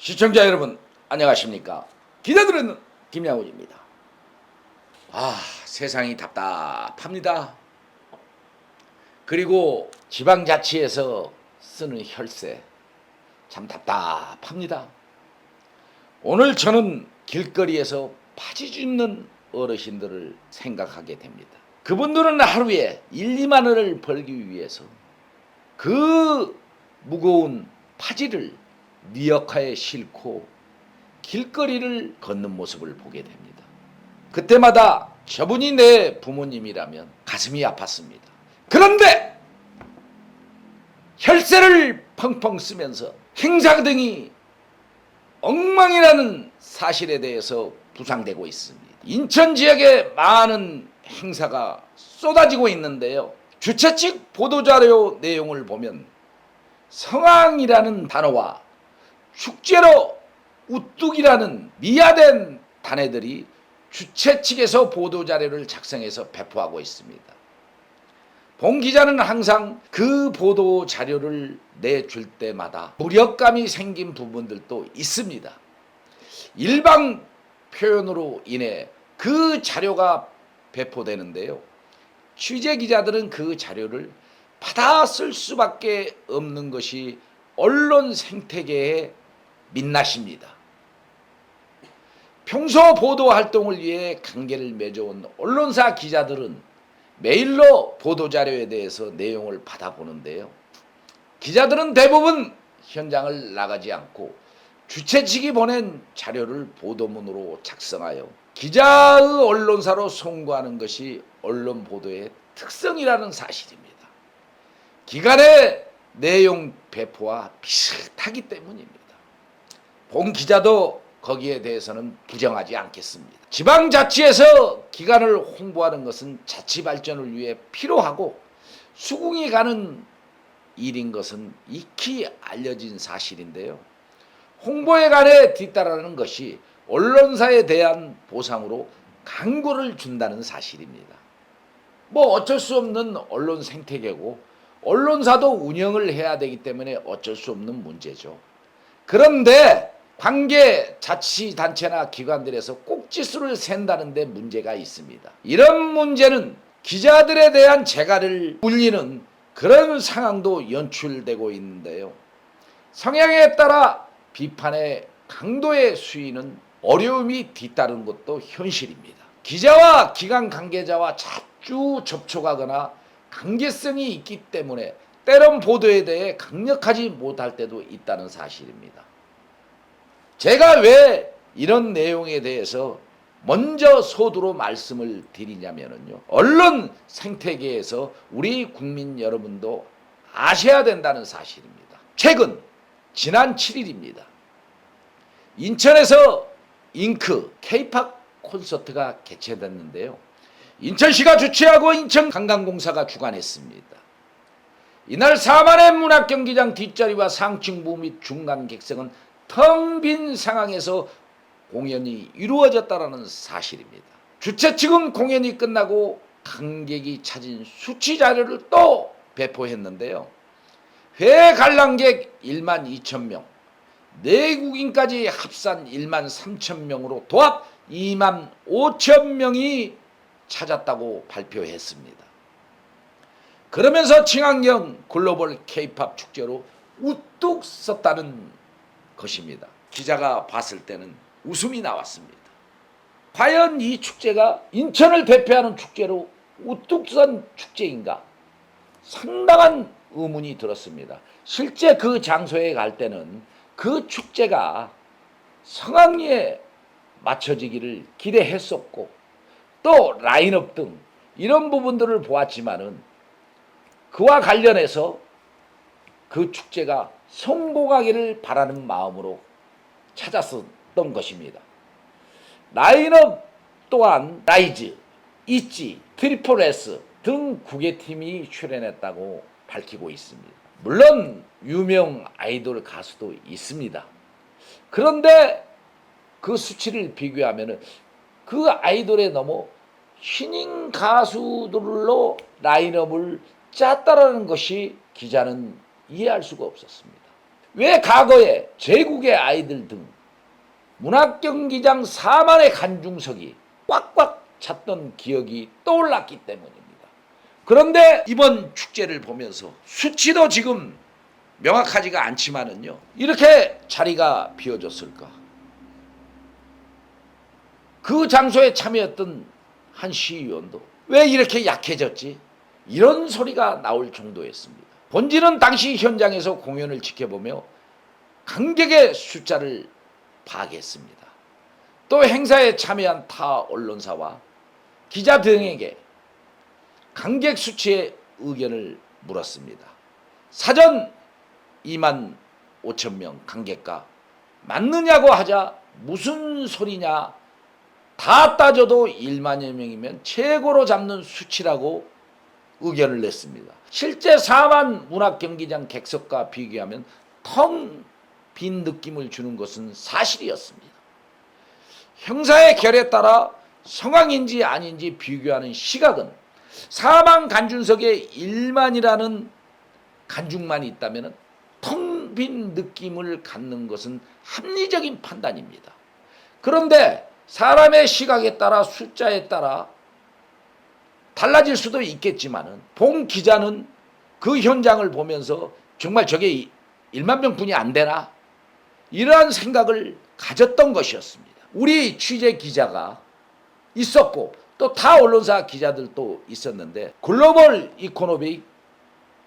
시청자 여러분 안녕하십니까. 기자들은 김양훈입니다. 세상이 답답합니다. 그리고 지방자치에서 쓰는 혈세 참 답답합니다. 오늘 저는 길거리에서 파지 줍는 어르신들을 생각하게 됩니다. 그분들은 하루에 1, 2만 원을 벌기 위해서 그 무거운 파지를 리어카에 싣고 길거리를 걷는 모습을 보게 됩니다. 그때마다 저분이 내 부모님이라면 가슴이 아팠습니다. 그런데 혈세를 펑펑 쓰면서 행사 등이 엉망이라는 사실에 대해서 부상되고 있습니다. 인천 지역에 많은 행사가 쏟아지고 있는데요. 주최 측 보도자료 내용을 보면 성황이라는 단어와 축제로 우뚝이라는 미화된 단어들이 주최 측에서 보도자료를 작성해서 배포하고 있습니다. 본 기자는 항상 그 보도자료를 내줄 때마다 무력감이 생긴 부분들도 있습니다. 일방 표현으로 인해 그 자료가 배포되는데요. 취재 기자들은 그 자료를 받아 쓸 수밖에 없는 것이 언론 생태계의 민낯입니다. 평소 보도 활동을 위해 관계를 맺어온 언론사 기자들은 메일로 보도자료에 대해서 내용을 받아보는데요. 기자들은 대부분 현장을 나가지 않고 주최 측이 보낸 자료를 보도문으로 작성하여 기자의 언론사로 송고하는 것이 언론 보도의 특성이라는 사실입니다. 기관의 내용 배포와 비슷하기 때문입니다. 본 기자도 거기에 대해서는 부정하지 않겠습니다. 지방자치에서 기관을 홍보하는 것은 자치 발전을 위해 필요하고 수긍이 가는 일인 것은 익히 알려진 사실인데요. 홍보에 관해 뒤따르는 것이 언론사에 대한 보상으로 강구를 준다는 사실입니다. 어쩔 수 없는 언론 생태계고 언론사도 운영을 해야 되기 때문에 어쩔 수 없는 문제죠. 그런데 관계 자치단체나 기관들에서 꼭지수를 센다는 데 문제가 있습니다. 이런 문제는 기자들에 대한 재갈을 울리는 그런 상황도 연출되고 있는데요. 성향에 따라 비판의 강도의 수위는 어려움이 뒤따르는 것도 현실입니다. 기자와 기관 관계자와 자주 접촉하거나 관계성이 있기 때문에 때론 보도에 대해 강력하지 못할 때도 있다는 사실입니다. 제가 왜 이런 내용에 대해서 먼저 소두로 말씀을 드리냐면요. 언론 생태계에서 우리 국민 여러분도 아셔야 된다는 사실입니다. 최근 지난 7일입니다. 인천에서 잉크 K-팝 콘서트가 개최됐는데요. 인천시가 주최하고 인천관광공사가 주관했습니다. 이날 4만의 문학경기장 뒷자리와 상층부 및 중간 객석은 텅 빈 상황에서 공연이 이루어졌다는 사실입니다. 주최 측은 공연이 끝나고 관객이 찾은 수치 자료를 또 배포했는데요. 회 관람객 1만 2천 명, 내국인까지 합산 1만 3천 명으로 도합 2만 5천 명이 찾았다고 발표했습니다. 그러면서 친환경 글로벌 K-팝 축제로 우뚝 섰다는 것입니다. 기자가 봤을 때는 웃음이 나왔습니다. 과연 이 축제가 인천을 대표하는 축제로 우뚝 선 축제인가? 상당한 의문이 들었습니다. 실제 그 장소에 갈 때는 그 축제가 성황리에 맞춰지기를 기대했었고 또 라인업 등 이런 부분들을 보았지만은 그와 관련해서 그 축제가 성공하기를 바라는 마음으로 찾았었던 것입니다. 라인업 또한 라이즈, 있지, 트리플 S 등 9개 팀이 출연했다고 밝히고 있습니다. 물론 유명 아이돌 가수도 있습니다. 그런데 그 수치를 비교하면 그 아이돌에 넘어 신인 가수들로 라인업을 짰다라는 것이 기자는 이해할 수가 없었습니다. 왜 과거에 제국의 아이들 등 문학경기장 4만의 관중석이 꽉꽉 찼던 기억이 떠올랐기 때문입니다. 그런데 이번 축제를 보면서 수치도 지금 명확하지가 않지만은요, 이렇게 자리가 비어졌을까? 그 장소에 참여했던 한 시의원도 왜 이렇게 약해졌지? 이런 소리가 나올 정도였습니다. 본진은 당시 현장에서 공연을 지켜보며 관객의 숫자를 파악했습니다. 또 행사에 참여한 타 언론사와 기자 등에게 관객 수치의 의견을 물었습니다. 사전 2만 5천 명 관객과 맞느냐고 하자 무슨 소리냐, 다 따져도 1만여 명이면 최고로 잡는 수치라고 의견을 냈습니다. 실제 4만 문학경기장 객석과 비교하면 텅 빈 느낌을 주는 것은 사실이었습니다. 형사의 결에 따라 성황인지 아닌지 비교하는 시각은 4만 관중석에 1만이라는 관중만 있다면 텅 빈 느낌을 갖는 것은 합리적인 판단입니다. 그런데 사람의 시각에 따라 숫자에 따라 달라질 수도 있겠지만은 본 기자는 그 현장을 보면서 정말 저게 1만 명뿐이 안 되나? 이러한 생각을 가졌던 것이었습니다. 우리 취재 기자가 있었고 또 타 언론사 기자들도 있었는데 글로벌 이코노믹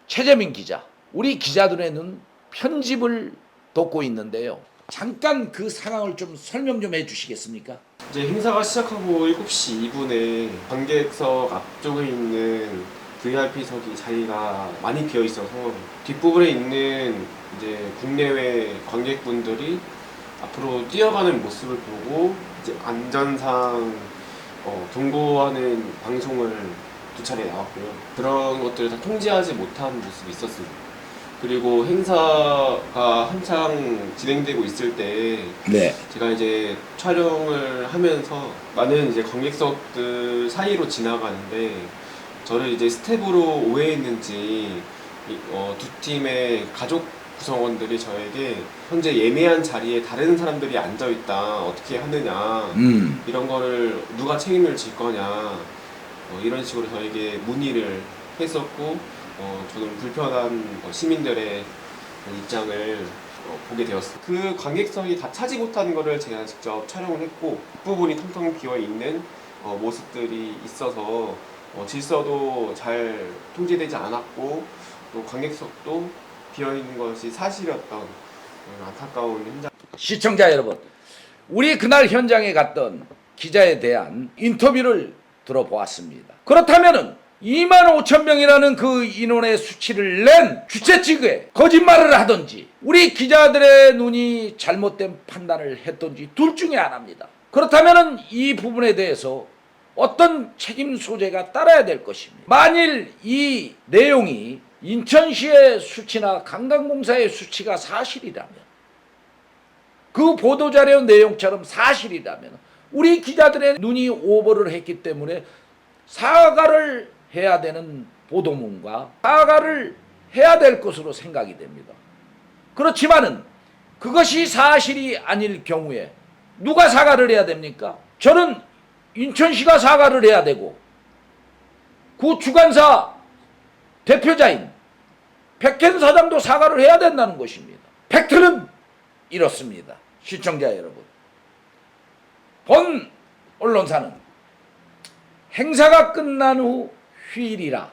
최재민 기자, 우리 기자들의 눈 편집을 돕고 있는데요. 잠깐 그 상황을 좀 설명 좀 해주시겠습니까? 이제 행사가 시작하고 7시 2분에 관객석 앞쪽에 있는 VIP석이 자리가 많이 비어 있어서 뒷부분에 있는 이제 국내외 관객분들이 앞으로 뛰어가는 모습을 보고 이제 안전상 경고하는 방송을 2차례 나왔고요. 그런 것들을 다 통제하지 못한 모습이 있었습니다. 그리고 행사가 한창 진행되고 있을 때 제가 이제 촬영을 하면서 많은 이제 관객석들 사이로 지나가는데 저를 이제 스텝으로 오해했는지 두 팀의 가족 구성원들이 저에게 현재 예매한 자리에 다른 사람들이 앉아있다, 어떻게 하느냐, 이런 거를 누가 책임을 질 거냐, 이런 식으로 저에게 문의를 했었고, 저는 불편한 시민들의 입장을 보게 되었습니다. 그 관객석이 다 차지 못하는 거를 제가 직접 촬영을 했고, 부분이 텅텅 비어 있는 모습들이 있어서 질서도 잘 통제되지 않았고, 또 관객석도 비어있는 것이 사실이었던 안타까운 현장. 시청자 여러분, 우리 그날 현장에 갔던 기자에 대한 인터뷰를 들어보았습니다. 그렇다면은 2만 5천 명이라는 그 인원의 수치를 낸 주최 측에 거짓말을 하든지 우리 기자들의 눈이 잘못된 판단을 했든지 둘 중에 하나입니다. 그렇다면은 이 부분에 대해서 어떤 책임 소재가 따라야 될 것입니다. 만일 이 내용이 인천시의 수치나 관광공사의 수치가 사실이라면, 그 보도자료 내용처럼 사실이라면 우리 기자들의 눈이 오버를 했기 때문에 사과를 해야 되는 보도문과 사과를 해야 될 것으로 생각이 됩니다. 그렇지만은 그것이 사실이 아닐 경우에 누가 사과를 해야 됩니까? 저는 인천시가 사과를 해야 되고 그 주관사 대표자인 백현 사장도 사과를 해야 된다는 것입니다. 팩트는 이렇습니다. 시청자 여러분, 본 언론사는 행사가 끝난 후 휴일이라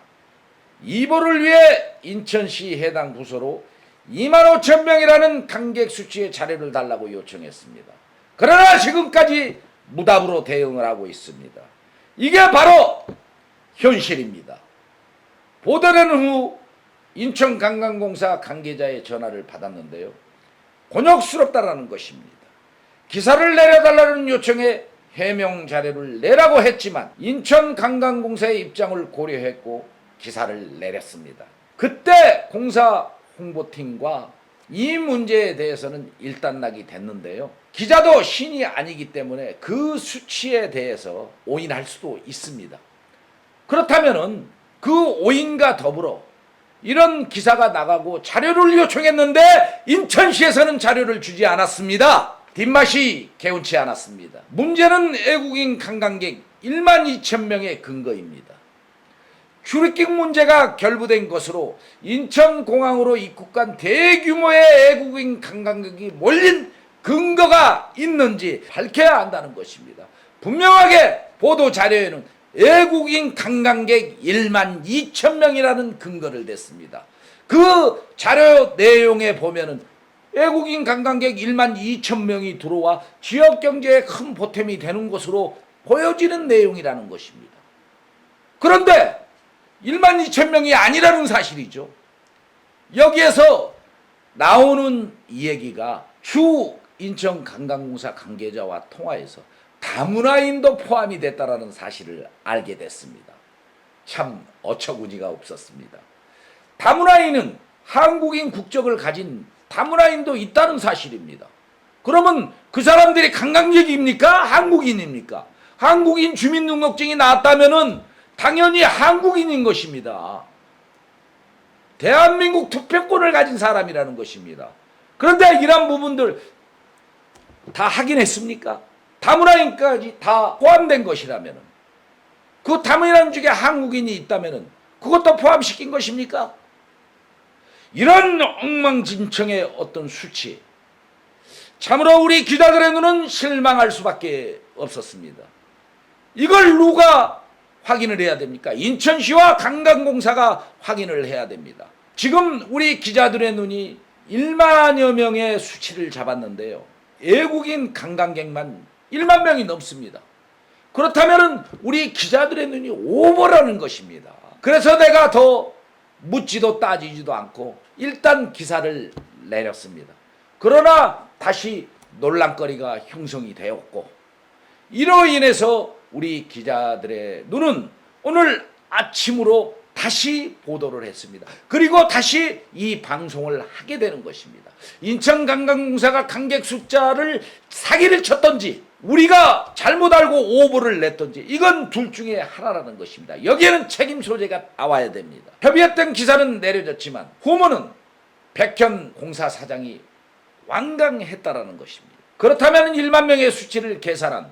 이보를 위해 인천시 해당 부서로 2만 5천 명이라는 관객 수치의 자료를 달라고 요청했습니다. 그러나 지금까지 무답으로 대응을 하고 있습니다. 이게 바로 현실입니다. 보도된 후 인천관광공사 관계자의 전화를 받았는데요. 곤욕스럽다라는 것입니다. 기사를 내려달라는 요청에 해명 자료를 내라고 했지만 인천관광공사의 입장을 고려했고 기사를 내렸습니다. 그때 공사 홍보팀과 이 문제에 대해서는 일단락이 됐는데요. 기자도 신이 아니기 때문에 그 수치에 대해서 오인할 수도 있습니다. 그렇다면은 그 오인과 더불어 이런 기사가 나가고 자료를 요청했는데 인천시에서는 자료를 주지 않았습니다. 뒷맛이 개운치 않았습니다. 문제는 외국인 관광객 1만 2천 명의 근거입니다. 출입境문제가 결부된 것으로 인천공항으로 입국한 대규모의 외국인 관광객이 몰린 근거가 있는지 밝혀야 한다는 것입니다. 분명하게 보도자료에는 외국인 관광객 1만 2천 명이라는 근거를 댔습니다. 그 자료 내용에 보면은 외국인 관광객 1만 2천 명이 들어와 지역경제에 큰 보탬이 되는 것으로 보여지는 내용이라는 것입니다. 그런데 1만 2천 명이 아니라는 사실이죠. 여기에서 나오는 이 얘기가 주 인천관광공사 관계자와 통화에서 다문화인도 포함이 됐다라는 사실을 알게 됐습니다. 참 어처구니가 없었습니다. 다문화인은 한국인 국적을 가진 다문화인도 있다는 사실입니다. 그러면 그 사람들이 관광객입니까? 한국인입니까? 한국인 주민등록증이 나왔다면은 당연히 한국인인 것입니다. 대한민국 투표권을 가진 사람이라는 것입니다. 그런데 이런 부분들 다 확인했습니까? 다문화인까지 다 포함된 것이라면 그 다문화인 중에 한국인이 있다면 그것도 포함시킨 것입니까? 이런 엉망진창의 어떤 수치, 참으로 우리 기자들의 눈은 실망할 수밖에 없었습니다. 이걸 누가 확인을 해야 됩니까? 인천시와 관광공사가 확인을 해야 됩니다. 지금 우리 기자들의 눈이 1만여 명의 수치를 잡았는데요. 외국인 관광객만 1만 명이 넘습니다. 그렇다면 우리 기자들의 눈이 오버라는 것입니다. 그래서 내가 더 묻지도 따지지도 않고 일단 기사를 내렸습니다. 그러나 다시 논란거리가 형성이 되었고 이로 인해서 우리 기자들의 눈은 오늘 아침으로 다시 보도를 했습니다. 그리고 다시 이 방송을 하게 되는 것입니다. 인천관광공사가 관객 숫자를 사기를 쳤던지 우리가 잘못 알고 오보를 냈던지 이건 둘 중에 하나라는 것입니다. 여기에는 책임 소재가 나와야 됩니다. 협의했던 기사는 내려졌지만 후문은 백현 공사 사장이 완강했다라는 것입니다. 그렇다면 1만 명의 수치를 계산한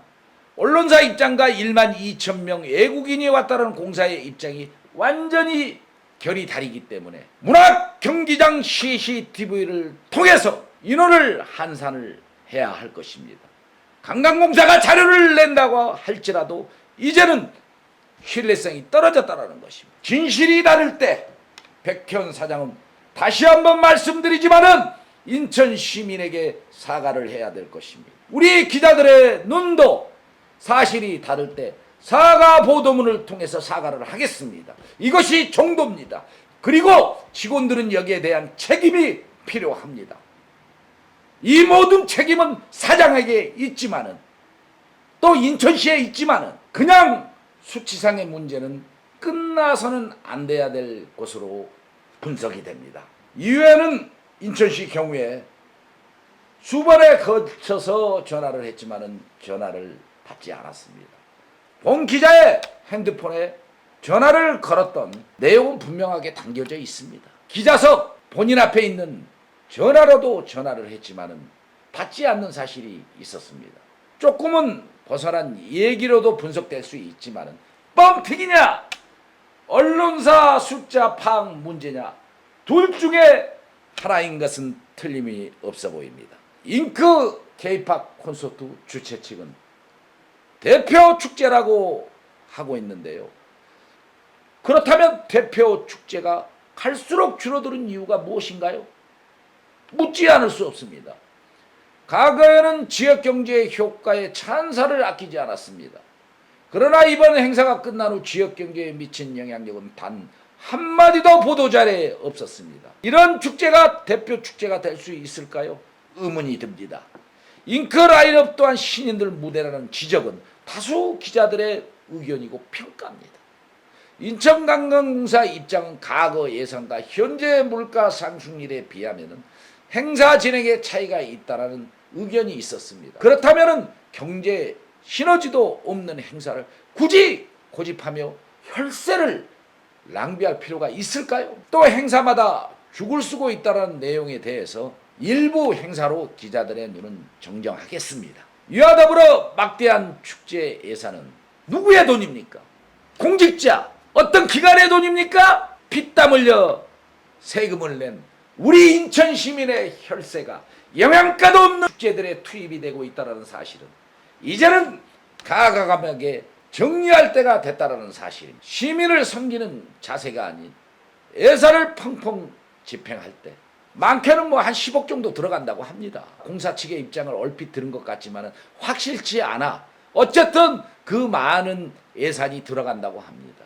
언론사 입장과 1만 2천 명 외국인이 왔다는 공사의 입장이 완전히 결이 다르기 때문에 문화경기장 CCTV를 통해서 인원을 환산을 해야 할 것입니다. 관광공사가 자료를 낸다고 할지라도 이제는 신뢰성이 떨어졌다는 것입니다. 진실이 다를 때 백현 사장은 다시 한번 말씀드리지만은 인천 시민에게 사과를 해야 될 것입니다. 우리 기자들의 눈도 사실이 다를 때 사과 보도문을 통해서 사과를 하겠습니다. 이것이 정도입니다. 그리고 직원들은 여기에 대한 책임이 필요합니다. 이 모든 책임은 사장에게 있지만은 또 인천시에 있지만은 그냥 수치상의 문제는 끝나서는 안 돼야 될 것으로 분석이 됩니다. 이후에는 인천시 경우에 수번에 거쳐서 전화를 했지만은 전화를 받지 않았습니다. 본 기자의 핸드폰에 전화를 걸었던 내용은 분명하게 담겨져 있습니다. 기자석 본인 앞에 있는 전화로도 전화를 했지만은 받지 않는 사실이 있었습니다. 조금은 벗어난 얘기로도 분석될 수 있지만은 뻥튀기냐 언론사 숫자 파악 문제냐 둘 중에 하나인 것은 틀림이 없어 보입니다. 잉크 K-팝 콘서트 주최 측은 대표 축제라고 하고 있는데요. 그렇다면 대표 축제가 갈수록 줄어드는 이유가 무엇인가요? 묻지 않을 수 없습니다. 과거에는 지역경제의 효과에 찬사를 아끼지 않았습니다. 그러나 이번 행사가 끝난 후 지역경제에 미친 영향력은 단 한마디도 보도자료에 없었습니다. 이런 축제가 대표 축제가 될 수 있을까요? 의문이 듭니다. 잉크 라인업 또한 신인들 무대라는 지적은 다수 기자들의 의견이고 평가입니다. 인천관광공사 입장은 과거 예상과 현재 물가 상승률에 비하면 행사 진행에 차이가 있다는 의견이 있었습니다. 그렇다면 경제 시너지도 없는 행사를 굳이 고집하며 혈세를 낭비할 필요가 있을까요? 또 행사마다 죽을 쓰고 있다는 내용에 대해서 일부 행사로 기자들의 눈은 정정하겠습니다. 이와 더불어 막대한 축제 예산은 누구의 돈입니까? 공직자, 어떤 기관의 돈입니까? 피땀 흘려 세금을 낸 우리 인천 시민의 혈세가 영양가도 없는 축제들에 투입이 되고 있다는 사실은 이제는 가감하게 정리할 때가 됐다는 사실. 시민을 섬기는 자세가 아닌 예산을 펑펑 집행할 때 많게는 뭐 한 10억 정도 들어간다고 합니다. 공사 측의 입장을 얼핏 들은 것 같지만 확실치 않아. 어쨌든 그 많은 예산이 들어간다고 합니다.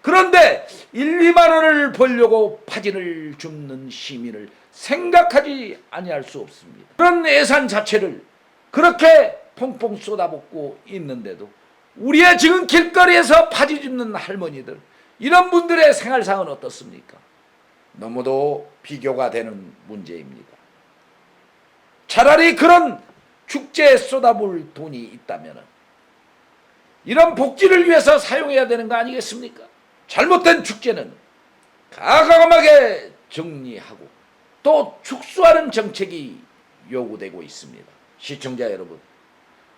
그런데 1, 2만 원을 벌려고 파진을 줍는 시민을 생각하지 아니할 수 없습니다. 그런 예산 자체를 그렇게 펑펑 쏟아붓고 있는데도 우리의 지금 길거리에서 파지 줍는 할머니들, 이런 분들의 생활상은 어떻습니까? 너무도 비교가 되는 문제입니다. 차라리 그런 축제에 쏟아부을 돈이 있다면 이런 복지를 위해서 사용해야 되는 거 아니겠습니까? 잘못된 축제는 가감하게 정리하고 또 축소하는 정책이 요구되고 있습니다. 시청자 여러분,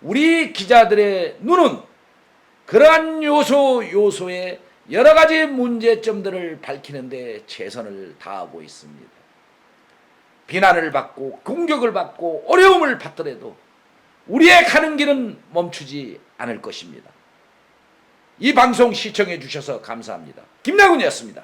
우리 기자들의 눈은 그러한 요소의 여러 가지 문제점들을 밝히는 데 최선을 다하고 있습니다. 비난을 받고 공격을 받고 어려움을 받더라도 우리의 가는 길은 멈추지 않을 것입니다. 이 방송 시청해 주셔서 감사합니다. 김남훈이었습니다.